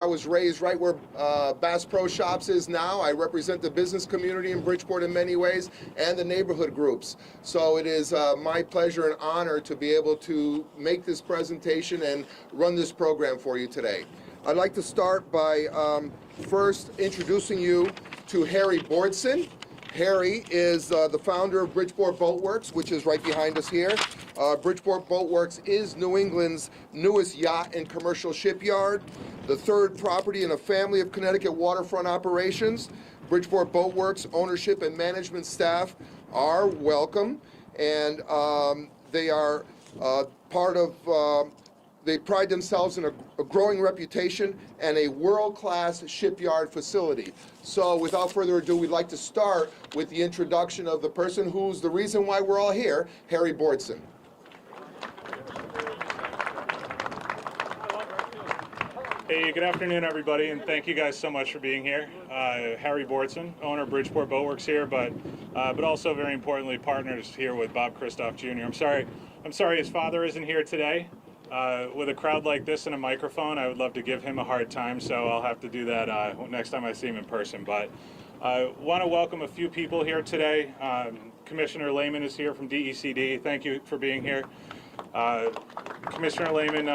I was raised right where Bass Pro Shops is now. I represent the business community in Bridgeport in many ways and the neighborhood groups. So it is my pleasure and honor to be able to make this presentation and run this program for you today. I'd like to start by first introducing you to Harry Bortson. Harry is the founder of Bridgeport Boatworks, which is right behind us here. Bridgeport Boatworks is New England's newest yacht and commercial shipyard, the third property in a family of Connecticut waterfront operations. Bridgeport Boatworks ownership and management staff are welcome, and they are part of they pride themselves in a growing reputation and a world-class shipyard facility. So without further ado, we'd like to start with the introduction of the person who's the reason why we're all here, Harry Bortson. Hey, good afternoon, everybody, and thank you guys so much for being here. Harry Bortson, owner of Bridgeport Boatworks here, but also very importantly, partners here with Bob Kristoff Jr. I'm sorry his father isn't here today. With a crowd like this and a microphone, I would love to give him a hard time, so I'll have to do that next time I see him in person. But I want to welcome a few people here today. Commissioner Lamont is here from DECD. Thank you for being here. Commissioner Lamont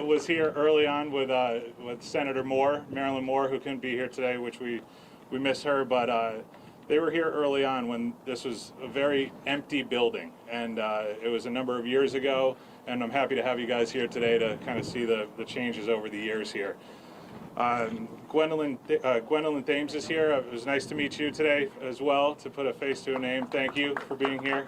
was here early on with Senator Moore, Marilyn Moore, who couldn't be here today, which we miss her, but they were here early on when this was a very empty building, and it was a number of years ago, and I'm happy to have you guys here today to kind of see the changes over the years here. Gwendolyn Thames is here. It was nice to meet you today as well, to put a face to a name. Thank you for being here.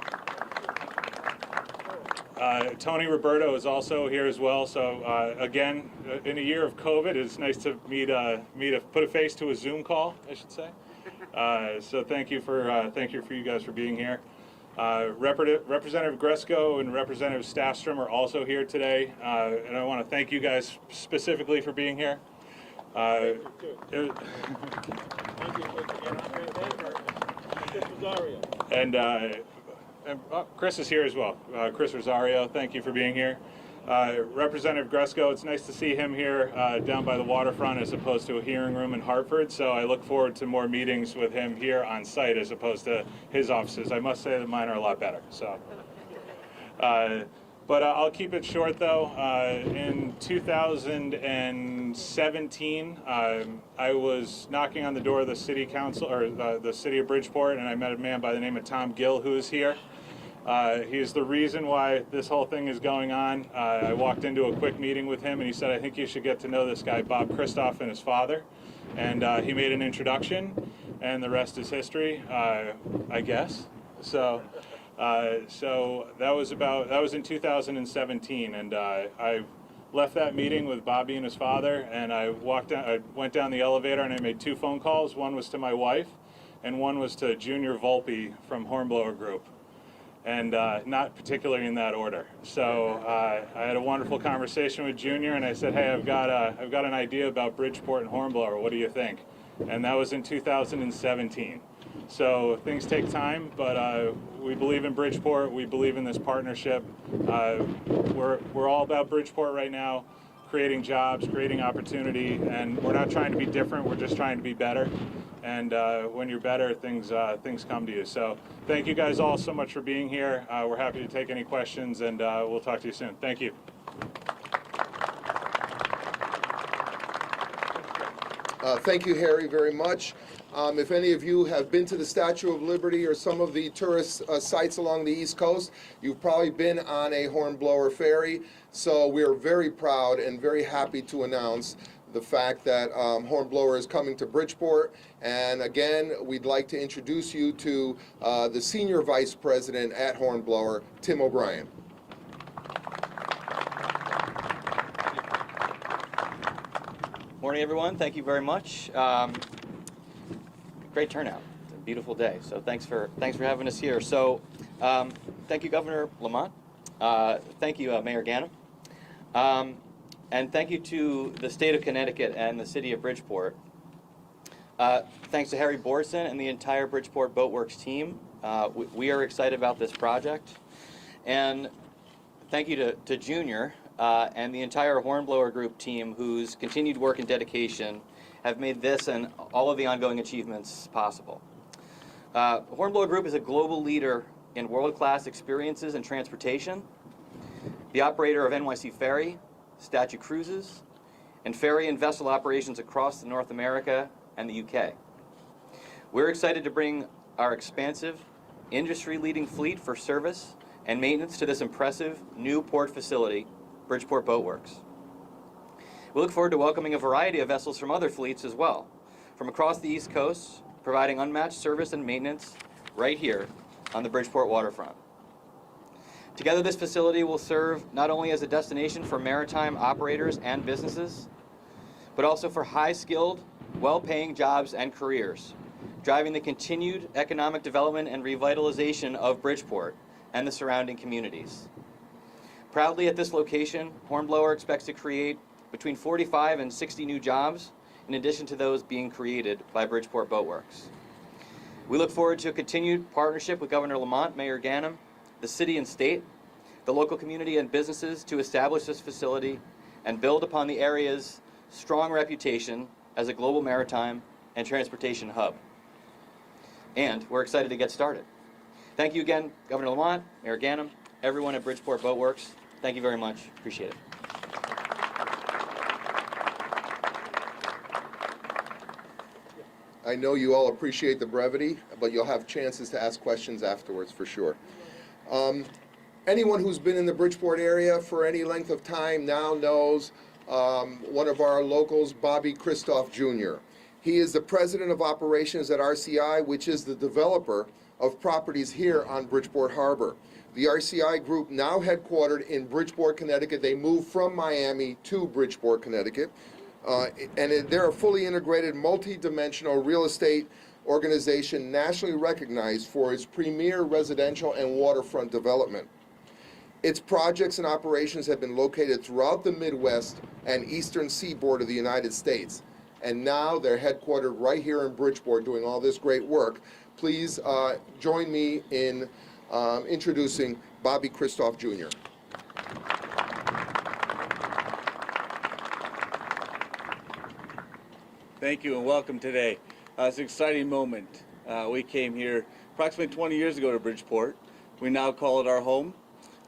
Tony Roberto is also here as well. So again, in a year of COVID, it's nice to put a face to a Zoom call, I should say. So thank you for you guys for being here. Representative Gresko and Representative Staffstrom are also here today, and I want to thank you guys specifically for being here. Chris is here as well. Chris Rosario, thank you for being here. Representative Gresko, it's nice to see him here down by the waterfront as opposed to a hearing room in Hartford, so I look forward to more meetings with him here on site as opposed to his offices. I must say that mine are a lot better. So, but I'll keep it short though. In 2017, I was knocking on the door of the city council, or the city of Bridgeport, and I met a man by the name of Tom Gill, who is here. He is the reason why this whole thing is going on. I walked into a quick meeting with him and he said, I think you should get to know this guy, Bob Kristoff, and his father. And he made an introduction, and the rest is history, I guess. So that was in 2017, and I left that meeting with Bobby and his father, and I went down the elevator and I made 2 phone calls. One was to my wife, and one was to Junior Volpe from Hornblower Group. And not particularly in that order. So I had a wonderful conversation with Junior, and I said, hey, I've got an idea about Bridgeport and Hornblower. What do you think? And that was in 2017. So things take time, but we believe in Bridgeport. We believe in this partnership. We're all about Bridgeport right now, creating jobs, creating opportunity, and we're not trying to be different. We're just trying to be better. And when you're better, things come to you. So thank you guys all so much for being here. We're happy to take any questions, and we'll talk to you soon. Thank you. Thank you, Harry, very much. If any of you have been to the Statue of Liberty or some of the tourist sites along the East Coast, you've probably been on a Hornblower ferry. So we're very proud and very happy to announce the fact that Hornblower is coming to Bridgeport. And again, we'd like to introduce you to the Senior Vice President at Hornblower, Tim O'Brien. Morning, everyone. Thank you very much. Great turnout. It's a beautiful day. So thanks for having us here. So thank you, Governor Lamont. Thank you, Mayor Ganim. And thank you to the state of Connecticut and the city of Bridgeport. Thanks to Harry Bortson and the entire Bridgeport Boatworks team. We are excited about this project. And thank you to Junior and the entire Hornblower Group team, whose continued work and dedication have made this and all of the ongoing achievements possible. Hornblower Group is a global leader in world-class experiences and transportation, the operator of NYC Ferry, Statue Cruises, and ferry and vessel operations across North America and the UK. We're excited to bring our expansive, industry-leading fleet for service and maintenance to this impressive new port facility, Bridgeport Boatworks. We look forward to welcoming a variety of vessels from other fleets as well, from across the East Coast, providing unmatched service and maintenance right here on the Bridgeport waterfront. Together, this facility will serve not only as a destination for maritime operators and businesses, but also for high-skilled, well-paying jobs and careers, driving the continued economic development and revitalization of Bridgeport and the surrounding communities. Proudly at this location, Hornblower expects to create between 45 and 60 new jobs, in addition to those being created by Bridgeport Boatworks. We look forward to a continued partnership with Governor Lamont, Mayor Ganim, the city and state, the local community and businesses to establish this facility and build upon the area's strong reputation as a global maritime and transportation hub. And we're excited to get started. Thank you again, Governor Lamont, Mayor Ganim, everyone at Bridgeport Boatworks. Thank you very much. Appreciate it. I know you all appreciate the brevity, but you'll have chances to ask questions afterwards for sure. Anyone who's been in the Bridgeport area for any length of time now knows one of our locals, Bobby Kristoff Jr. He is the president of operations at RCI, which is the developer of properties here on Bridgeport Harbor. The RCI group, now headquartered in Bridgeport, Connecticut, they moved from Miami to Bridgeport, Connecticut. They're a fully integrated, multi-dimensional real estate organization nationally recognized for its premier residential and waterfront development. Its projects and operations have been located throughout the Midwest and eastern seaboard of the United States. And now they're headquartered right here in Bridgeport doing all this great work. Please join me in introducing Bobby Kristoff Jr. Thank you and welcome today. It's an exciting moment. We came here approximately 20 years ago to Bridgeport. We now call it our home.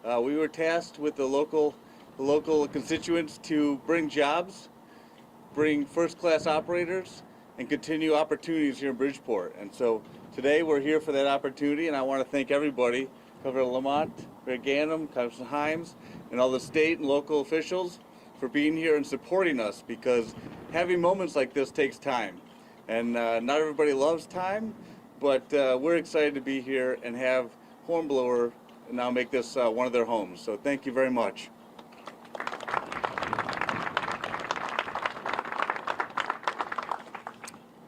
We were tasked with the local constituents to bring jobs, bring first-class operators, and continue opportunities here in Bridgeport. And so today we're here for that opportunity, and I want to thank everybody, Governor Lamont, Mayor Ganim, Congressman Himes, and all the state and local officials for being here and supporting us, because having moments like this takes time. And not everybody loves time, but we're excited to be here and have Hornblower now make this one of their homes. So thank you very much.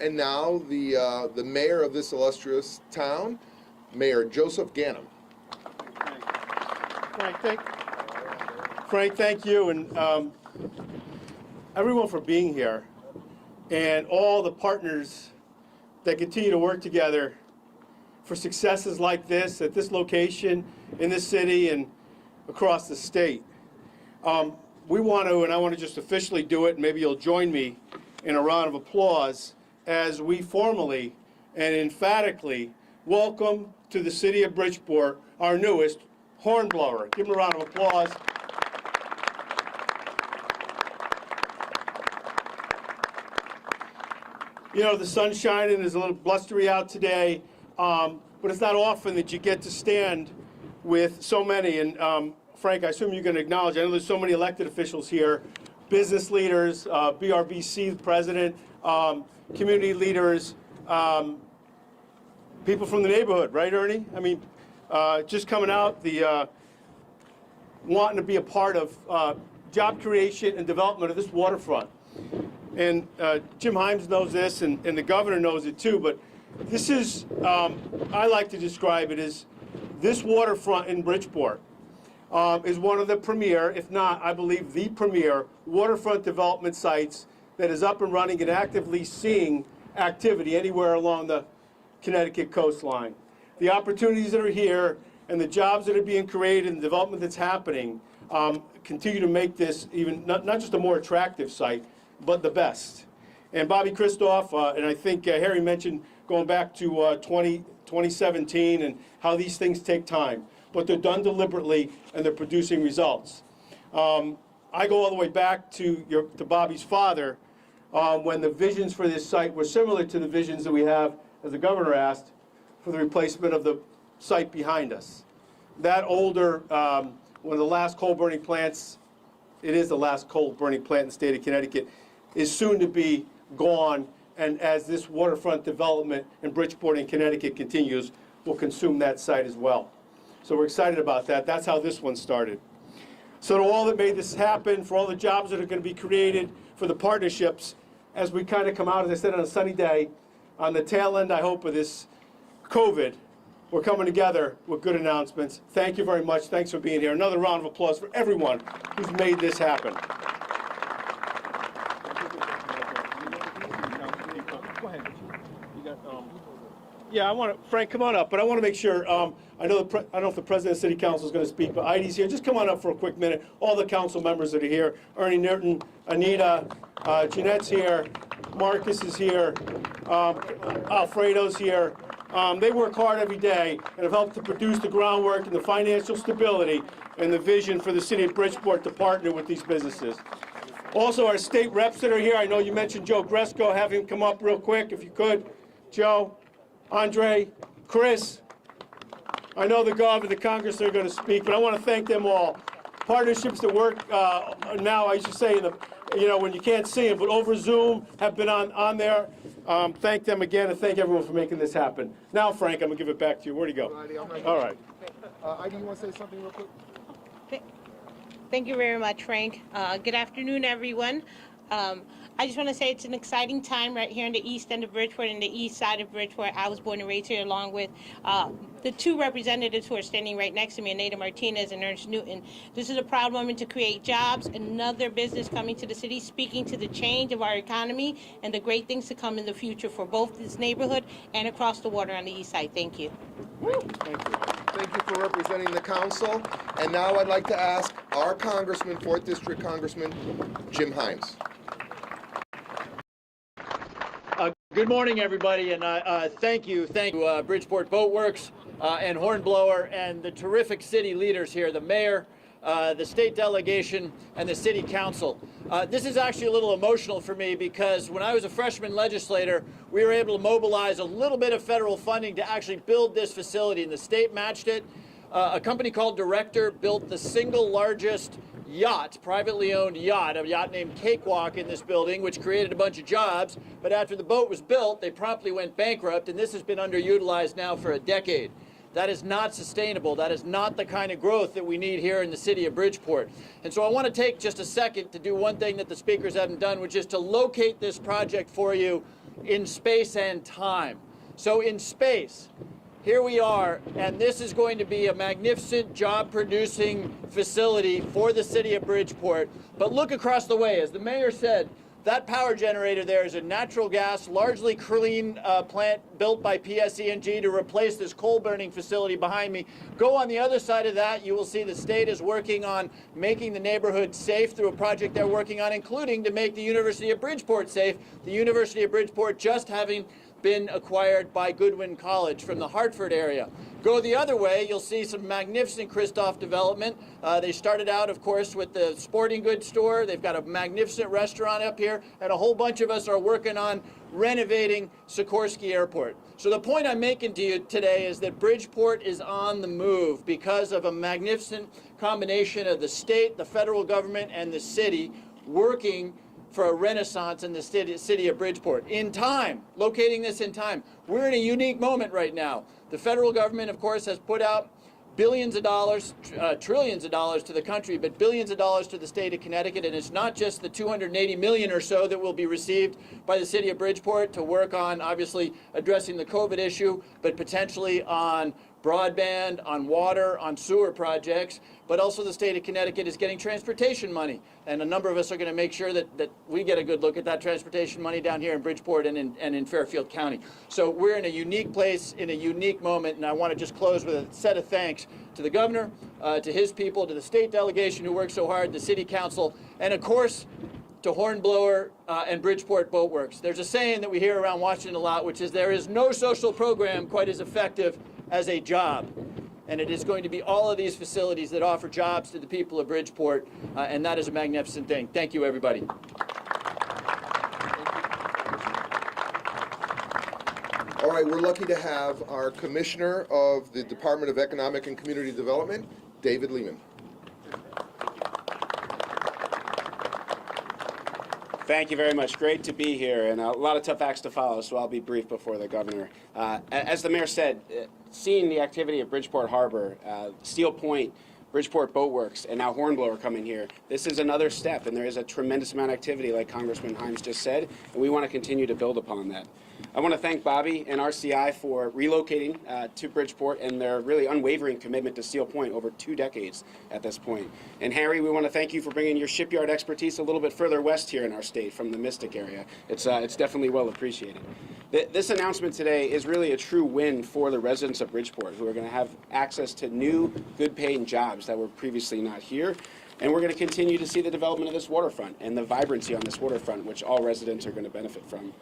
And now the mayor of this illustrious town, Mayor Joseph Ganim. Frank, thank you, and everyone for being here, and all the partners that continue to work together for successes like this at this location, in this city, and across the state. We want to, and I want to just officially do it, and maybe you'll join me in a round of applause as we formally and emphatically welcome to the city of Bridgeport our newest Hornblower. Give them a round of applause. You know, the sun's shining, there's a little blustery out today, but it's not often that you get to stand with so many. And Frank, I assume you can acknowledge, I know there's so many elected officials here, business leaders, BRBC president, community leaders, people from the neighborhood, right, Ernie? I mean, just coming out, wanting to be a part of job creation and development of this waterfront. And Jim Himes knows this, and the governor knows it too, but this is, I like to describe it as, this waterfront in Bridgeport is one of the premier, if not, I believe, the premier waterfront development sites that is up and running and actively seeing activity anywhere along the Connecticut coastline. The opportunities that are here and the jobs that are being created and the development that's happening continue to make this even not just a more attractive site, but the best. And Bobby Kristoff, and I think Harry mentioned going back to 2017 and how these things take time, but they're done deliberately and they're producing results. I go all the way back to Bobby's father when the visions for this site were similar to the visions that we have, as the governor asked, for the replacement of the site behind us. That older, one of the last coal-burning plants, it is the last coal-burning plant in the state of Connecticut, is soon to be gone, and as this waterfront development in Bridgeport and Connecticut continues, will consume that site as well. So we're excited about that. That's how this one started. So to all that made this happen, for all the jobs that are going to be created, for the partnerships, as we kind of come out, as I said, on a sunny day, on the tail end, I hope, of this COVID, we're coming together with good announcements. Thank you very much. Thanks for being here. Another round of applause for everyone who's made this happen. Yeah, I want to, Frank, come on up, but I want to make sure, I don't know if the President of City Council is going to speak, but Idy's here. Just come on up for a quick minute. All the council members that are here, Ernie Newton, Anita, Jeanette's here, Marcus is here, Alfredo's here. They work hard every day and have helped to produce the groundwork and the financial stability and the vision for the city of Bridgeport to partner with these businesses. Also, our state reps that are here, I know you mentioned Joe Gresco. Have him come up real quick if you could. Joe, Andre, Chris. I know the governor, the Congress are going to speak, but I want to thank them all. Partnerships that work now, I should say, when you can't see them, but over Zoom have been on there. Thank them again, and thank everyone for making this happen. Now, Frank, I'm going to give it back to you. Where'd he go? All right. Ida, you want to say something real quick? Thank you very much, Frank. Good afternoon, everyone. I just want to say it's an exciting time right here in the east end of Bridgeport and the east side of Bridgeport. I was born and raised here along with the two representatives who are standing right next to me, Anita Martinez and Ernest Newton. This is a proud moment to create jobs, another business coming to the city, speaking to the change of our economy and the great things to come in the future for both this neighborhood and across the water on the east side. Thank you. Thank you. Thank you for representing the council. And now I'd like to ask our Congressman, 4th District Congressman Jim Himes. Good morning, everybody, and thank you, Bridgeport Boatworks and Hornblower and the terrific city leaders here, the mayor, the state delegation, and the city council. This is actually a little emotional for me because when I was a freshman legislator, we were able to mobilize a little bit of federal funding to actually build this facility, and the state matched it. A company called Director built the single largest yacht, privately owned yacht, a yacht named Cakewalk in this building, which created a bunch of jobs. But after the boat was built, they promptly went bankrupt, and this has been underutilized now for a decade. That is not sustainable. That is not the kind of growth that we need here in the city of Bridgeport. And so I want to take just a second to do one thing that the speakers haven't done, which is to locate this project for you in space and time. So in space, here we are, and this is going to be a magnificent job-producing facility for the city of Bridgeport. But look across the way. As the mayor said, that power generator there is a natural gas, largely clean plant built by PSE&G to replace this coal-burning facility behind me. Go on the other side of that, you will see the state is working on making the neighborhood safe through a project they're working on, including to make the University of Bridgeport safe. The University of Bridgeport just having been acquired by Goodwin College from the Hartford area. Go the other way, you'll see some magnificent Kristoff development. They started out, of course, with the sporting goods store. They've got a magnificent restaurant up here, and a whole bunch of us are working on renovating Sikorsky Airport. So the point I'm making to you today is that Bridgeport is on the move because of a magnificent combination of the state, the federal government, and the city working for a renaissance in the city of Bridgeport. In time, locating this in time. We're in a unique moment right now. The federal government, of course, has put out billions of dollars, trillions of dollars to the country, but billions of dollars to the state of Connecticut. And it's not just the $280 million or so that will be received by the city of Bridgeport to work on, obviously, addressing the COVID issue, but potentially on broadband, on water, on sewer projects, but also the state of Connecticut is getting transportation money. And a number of us are going to make sure that we get a good look at that transportation money down here in Bridgeport and in Fairfield County. So we're in a unique place, in a unique moment, and I want to just close with a set of thanks to the governor, to his people, to the state delegation who worked so hard, the city council, and of course, to Hornblower and Bridgeport Boatworks. There's a saying that we hear around Washington a lot, which is there is no social program quite as effective as a job. And it is going to be all of these facilities that offer jobs to the people of Bridgeport, and that is a magnificent thing. Thank you, everybody. All right, we're lucky to have our Commissioner of the Department of Economic and Community Development, David Lehman. Thank you very much. Great to be here, and a lot of tough acts to follow, so I'll be brief before the governor. As the mayor said, seeing the activity at Bridgeport Harbor, Steel Point, Bridgeport Boatworks, and now Hornblower coming here, this is another step, and there is a tremendous amount of activity, like Congressman Himes just said, and we want to continue to build upon that. I want to thank Bobby and RCI for relocating to Bridgeport and their really unwavering commitment to Steel Point over 2 decades at this point. And Harry, we want to thank you for bringing your shipyard expertise a little bit further west here in our state from the Mystic area. It's definitely well appreciated. This announcement today is really a true win for the residents of Bridgeport, who are going to have access to new, good-paying jobs that were previously not here. And we're going to continue to see the development of this waterfront and the vibrancy on this waterfront, which all residents are going to benefit from.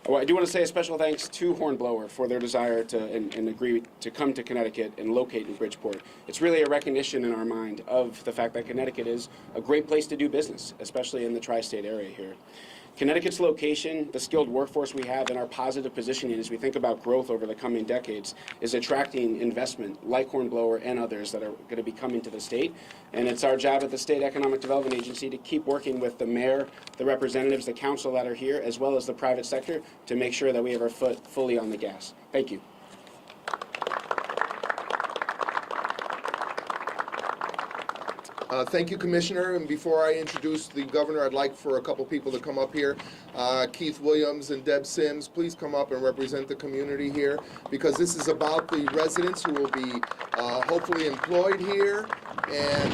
I do want to say a special thanks to Hornblower for their desire to and agree to come to Connecticut and locate in Bridgeport. It's really a recognition in our mind of the fact that Connecticut is a great place to do business, especially in the tri-state area here. Connecticut's location, the skilled workforce we have, and our positive positioning as we think about growth over the coming decades is attracting investment like Hornblower and others that are going to be coming to the state. And it's our job at the State Economic Development Agency to keep working with the mayor, the representatives, the council that are here, as well as the private sector to make sure that we have our foot fully on the gas. Thank you. Thank you, Commissioner. And before I introduce the governor, I'd like for a couple people to come up here. Keith Williams and Deb Sims, please come up and represent the community here, because this is about the residents who will be hopefully employed here. And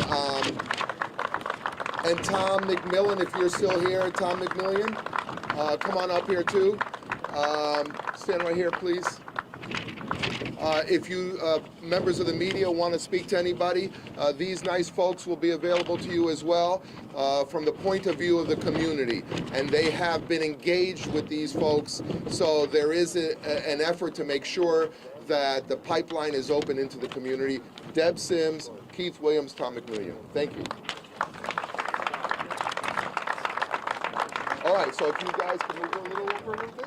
Tom McMillan, if you're still here, Tom McMillan, come on up here too. Stand right here, please. If you members of the media want to speak to anybody, these nice folks will be available to you as well from the point of view of the community. And they have been engaged with these folks, so there is an effort to make sure that the pipeline is open into the community. Deb Sims, Keith Williams, Tom McMillan. Thank you. All right, so if you guys can move a little over a little bit.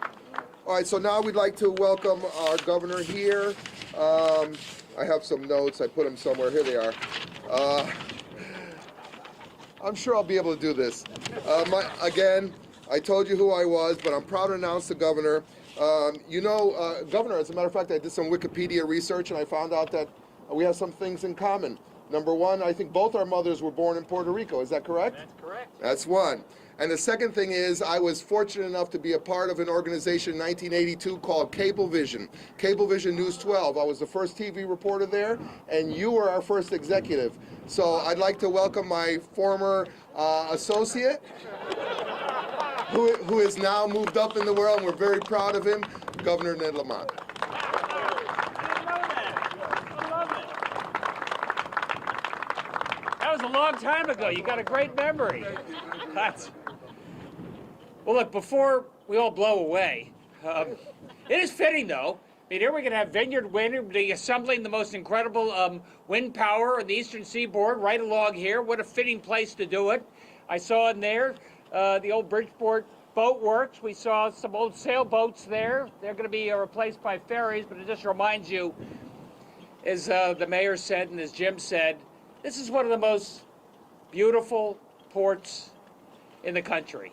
All right, so now we'd like to welcome our governor here. I have some notes. I put them somewhere. Here they are. I'm sure I'll be able to do this. Again, I told you who I was, but I'm proud to announce the governor. Governor, as a matter of fact, I did some Wikipedia research, and I found out that we have some things in common. Number one, I think both our mothers were born in Puerto Rico. Is that correct? That's correct. That's one. And the second thing is, I was fortunate enough to be a part of an organization in 1982 called Cablevision News 12. I was the first TV reporter there, and you were our first executive. So I'd like to welcome my former associate, who has now moved up in the world, and we're very proud of him, Governor Ned Lamont. That was a long time ago. You got a great memory. Well, look, before we all blow away, it is fitting, though. I mean, here we're going to have Vineyard Wind assembling the most incredible wind power on the eastern seaboard right along here. What a fitting place to do it. I saw in there the old Bridgeport Boatworks. We saw some old sailboats there. They're going to be replaced by ferries, but it just reminds you, as the mayor said and as Jim said, this is one of the most beautiful ports in the country.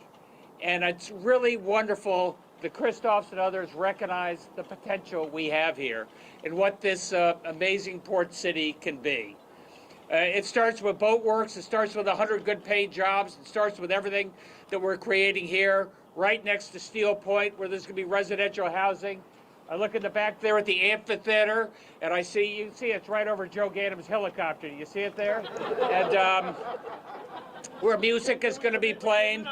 And it's really wonderful the Kristoffs and others recognize the potential we have here and what this amazing port city can be. It starts with Boatworks, it starts with 100 good paid jobs, it starts with everything that we're creating here, right next to Steel Point, where there's gonna be residential housing, I look in the back there at the amphitheater, and you see it's right over Joe Ganim's helicopter. You see it there? And where music is going to be playing.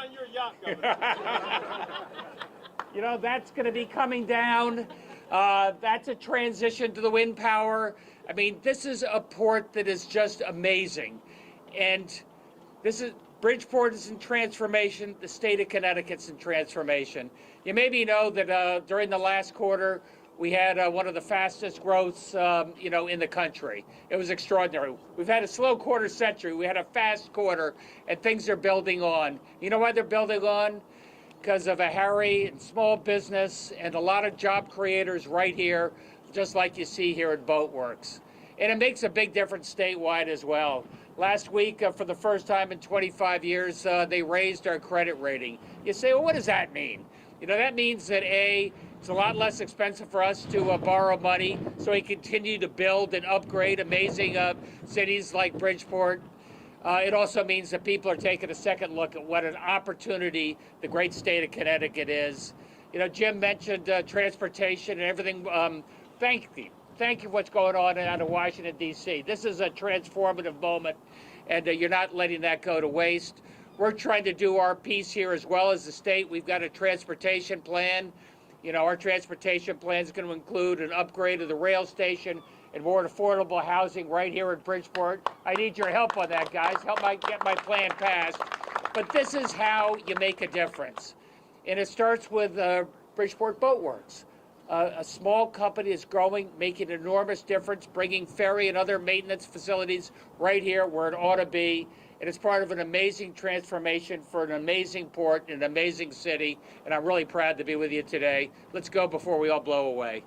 You know, that's going to be coming down. That's a transition to the wind power. I mean, this is a port that is just amazing. And Bridgeport is in transformation. The state of Connecticut's in transformation. You maybe know that during the last quarter, we had one of the fastest growths, in the country. It was extraordinary. We've had a slow quarter century. We had a fast quarter, and things are building on. You know why they're building on? Because of a hurry and small business and a lot of job creators right here, just like you see here at Boatworks. And it makes a big difference statewide as well. Last week, for the first time in 25 years, they raised our credit rating. You say, well, what does that mean? You know, that means that it's a lot less expensive for us to borrow money, so we continue to build and upgrade amazing cities like Bridgeport. It also means that people are taking a second look at what an opportunity the great state of Connecticut is. You know, Jim mentioned transportation and everything. Thank you. Thank you for what's going on out of Washington, D.C. This is a transformative moment, and you're not letting that go to waste. We're trying to do our piece here as well as the state. We've got a transportation plan. You know, our transportation plan is going to include an upgrade of the rail station and more affordable housing right here in Bridgeport. I need your help on that, guys. Help get my plan passed. But this is how you make a difference. And it starts with Bridgeport Boatworks. A small company is growing, making an enormous difference, bringing ferry and other maintenance facilities right here where it ought to be. And it's part of an amazing transformation for an amazing port, an amazing city. And I'm really proud to be with you today. Let's go before we all blow away.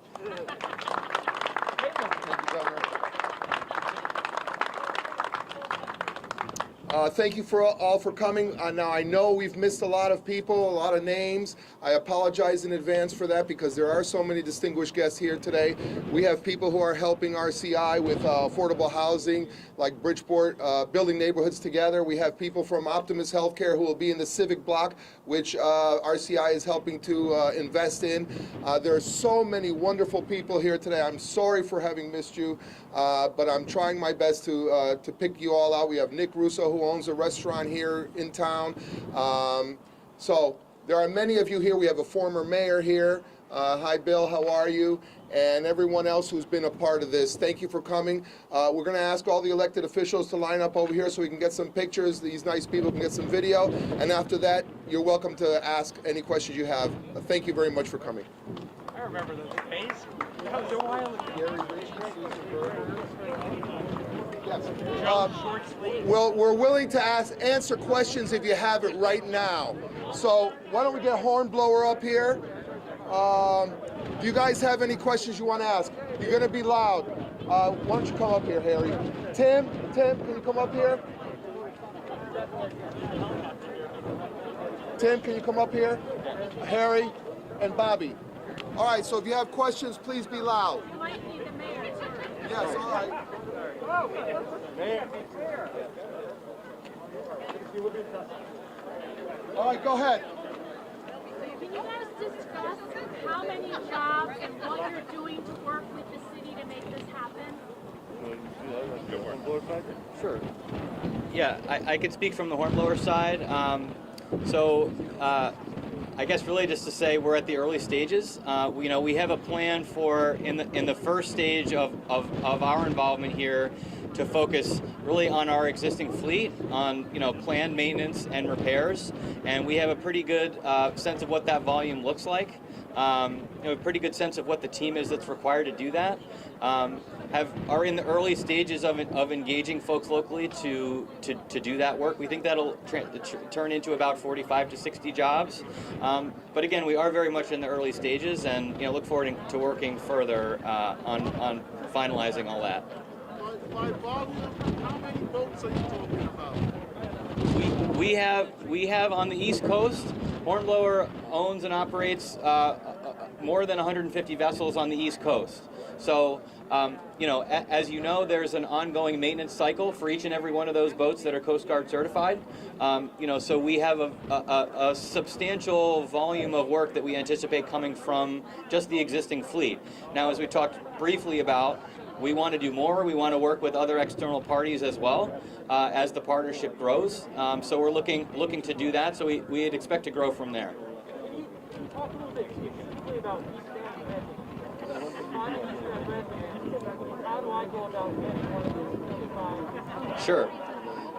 Thank you all for coming. Now, I know we've missed a lot of people, a lot of names. I apologize in advance for that because there are so many distinguished guests here today. We have people who are helping RCI with affordable housing, like Bridgeport, building neighborhoods together. We have people from Optimus Healthcare who will be in the Civic Block, which RCI is helping to invest in. There are so many wonderful people here today. I'm sorry for having missed you, but I'm trying my best to pick you all out. We have Nick Russo, who owns a restaurant here in town. So there are many of you here. We have a former mayor here. Hi, Bill, how are you? And everyone else who's been a part of this. Thank you for coming. We're going to ask all the elected officials to line up over here so we can get some pictures. These nice people can get some video. And after that, you're welcome to ask any questions you have. Thank you very much for coming. I remember those days. That was a while ago. Well, we're willing to answer questions if you have it right now. So why don't we get Hornblower up here? Do you guys have any questions you want to ask? You're going to be loud. Why don't you come up here, Harry? Tim, can you come up here? Tim, can you come up here? Harry and Bobby. All right, so if you have questions, please be loud. You might need the mayor. Yes, all right. All right, go ahead. Can you guys discuss how many jobs and what you're doing to work with the city to make this happen? Sure. Yeah, I could speak from the Hornblower side. I guess really just to say we're at the early stages. We have a plan for in the first stage of our involvement here to focus really on our existing fleet, on planned maintenance and repairs, and we have a pretty good sense of what that volume looks like. A pretty good sense of what the team is that's required to do that. Are in the early stages of engaging folks locally to do that work. We think that'll turn into about 45 to 60 jobs. But again, we are very much in the early stages, and look forward to working further on finalizing all that. By volume, how many boats are you talking about? We have on the East Coast, Hornblower owns and operates more than 150 vessels on the East Coast. So, as you know, there's an ongoing maintenance cycle for each and every one of those boats that are Coast Guard certified. So we have a substantial volume of work that we anticipate coming from just the existing fleet. Now, as we talked briefly about, we want to do more. We want to work with other external parties as well as the partnership grows. So we're looking to do that. So we'd expect to grow from there. Talk a little bit specifically about East End residents. I'm an East End resident. How do I go about getting one of these 55? Sure.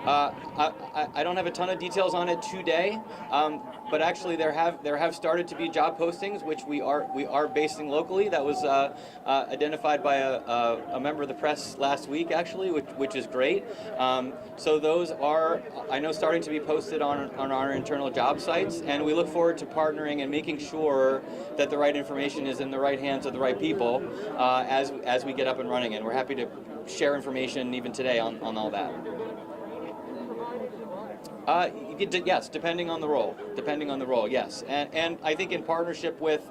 I don't have a ton of details on it today, but actually there have started to be job postings, which we are basing locally. That was identified by a member of the press last week, actually, which is great. So those are, I know, starting to be posted on our internal job sites, and we look forward to partnering and making sure that the right information is in the right hands of the right people as we get up and running. And we're happy to share information even today on all that. Yes, depending on the role, yes. And I think in partnership with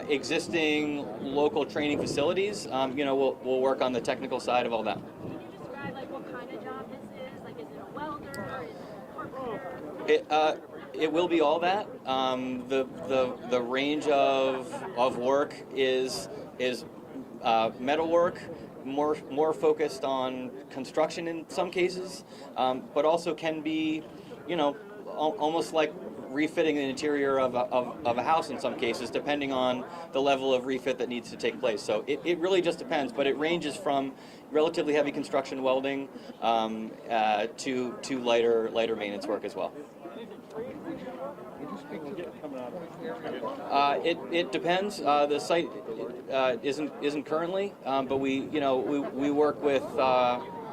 existing local training facilities, we'll work on the technical side of all that. Can you describe what kind of job this is? Is it a welder or is it a carpenter? It will be all that. The range of work is metal work, more focused on construction in some cases, but also can be, almost like refitting the interior of a house in some cases, depending on the level of refit that needs to take place. So it really just depends, but it ranges from relatively heavy construction welding to lighter maintenance work as well. It depends. The site isn't currently, but we work with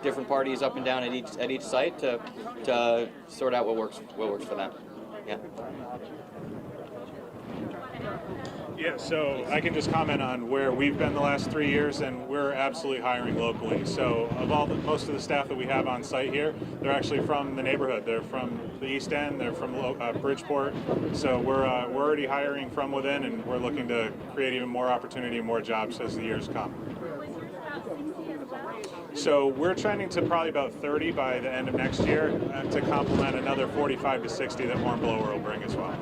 different parties up and down at each site to sort out what works for them. Yeah. Yeah, so I can just comment on where we've been the last 3 years, and we're absolutely hiring locally. So of most of the staff that we have on site here, they're actually from the neighborhood. They're from the East End. They're from Bridgeport. So we're already hiring from within, and we're looking to create even more opportunity and more jobs as the years come. So we're trending to probably about 30 by the end of next year to complement another 45 to 60 that Hornblower will bring as well.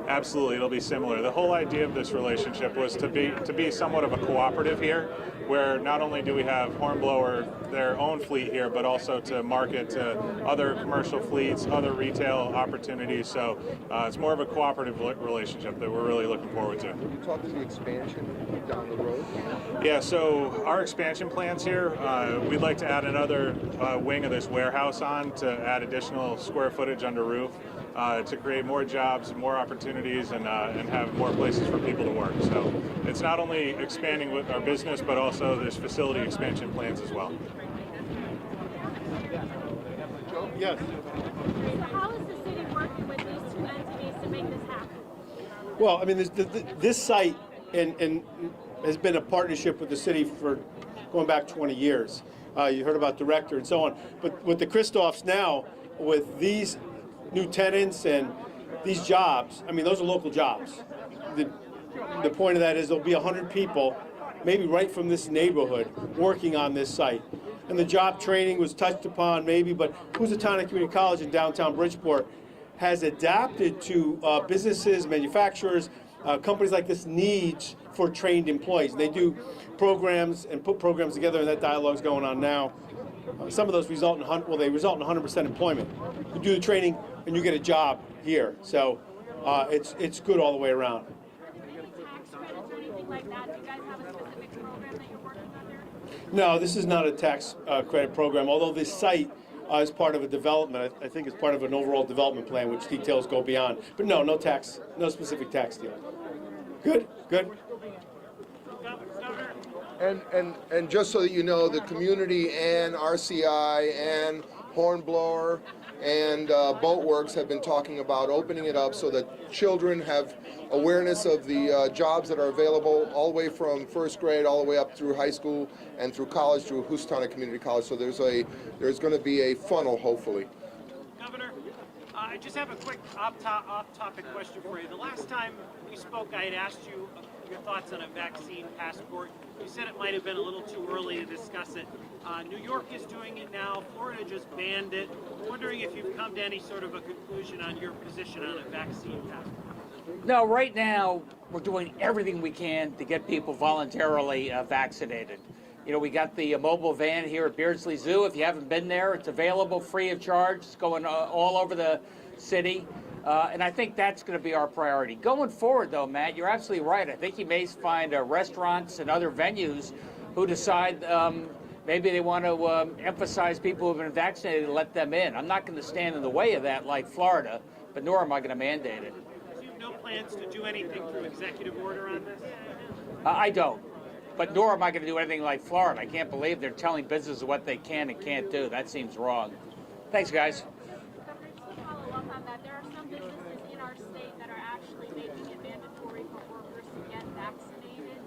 Absolutely, it'll be similar. The whole idea of this relationship was to be somewhat of a cooperative here, where not only do we have Hornblower, their own fleet here, but also to market to other commercial fleets, other retail opportunities. So it's more of a cooperative relationship that we're really looking forward to. Can you talk to the expansion down the road? Yeah, so our expansion plans here, we'd like to add another wing of this warehouse on to add additional square footage under roof. To create more jobs, more opportunities, and have more places for people to work. So it's not only expanding with our business, but also there's facility expansion plans as well. Yes. So how is the city working with these two entities to make this happen? Well, I mean, this site and has been a partnership with the city for going back 20 years. You heard about director and so on. But with the Kristoffs now, with these new tenants and these jobs, I mean, those are local jobs. The point of that is there'll be 100 people, maybe right from this neighborhood, working on this site. And the job training was touched upon maybe, but Housatonic Community College in downtown Bridgeport has adapted to businesses, manufacturers, companies like this needs for trained employees. And they do programs and put programs together, and that dialogue's going on now. Some of those result in 100% employment. You do the training and you get a job here. So it's good all the way around. Any tax credits or anything like that? Do you guys have a specific program that you're working under? No, this is not a tax credit program, although this site is part of a development. I think it's part of an overall development plan, which details go beyond. But no tax, no specific tax deal. Good. And just so that you know, the community and RCI and Hornblower and Boatworks have been talking about opening it up so that children have awareness of the jobs that are available all the way from first grade all the way up through high school and through college, through Housatonic Community College. So there's going to be a funnel, hopefully. Governor, I just have a quick off-topic question for you. The last time we spoke, I had asked you your thoughts on a vaccine passport. You said it might have been a little too early to discuss it. New York is doing it now. Florida just banned it. I'm wondering if you've come to any sort of a conclusion on your position on a vaccine passport. No, right now we're doing everything we can to get people voluntarily vaccinated. You know, we got the mobile van here at Beardsley Zoo. If you haven't been there, it's available free of charge. It's going all over the city. And I think that's going to be our priority. Going forward, though, Matt, you're absolutely right. I think you may find restaurants and other venues who decide maybe they want to emphasize people who have been vaccinated and let them in. I'm not going to stand in the way of that like Florida, but nor am I going to mandate it. So you have no plans to do anything through executive order on this? I don't. But nor am I going to do anything like Florida. I can't believe they're telling businesses what they can and can't do. That seems wrong. Thanks, guys. Governor, just to follow up on that, there are some businesses in our state that are actually making it mandatory for workers to get vaccinated.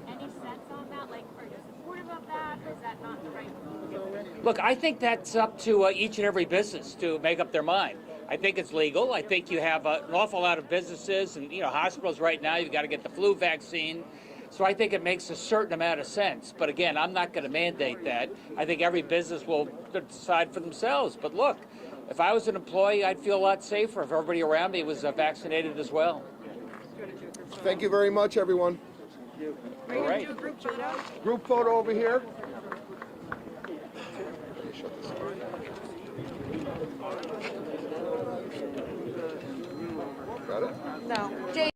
Any sense on that? Like, are you supportive of that, or is that not the right move? Look, I think that's up to each and every business to make up their mind. I think it's legal. I think you have an awful lot of businesses and hospitals right now. You've got to get the flu vaccine. So I think it makes a certain amount of sense. But again, I'm not going to mandate that. I think every business will decide for themselves. But look, if I was an employee, I'd feel a lot safer if everybody around me was vaccinated as well. Thank you very much, everyone. All right. Group photo over here. Got it? No.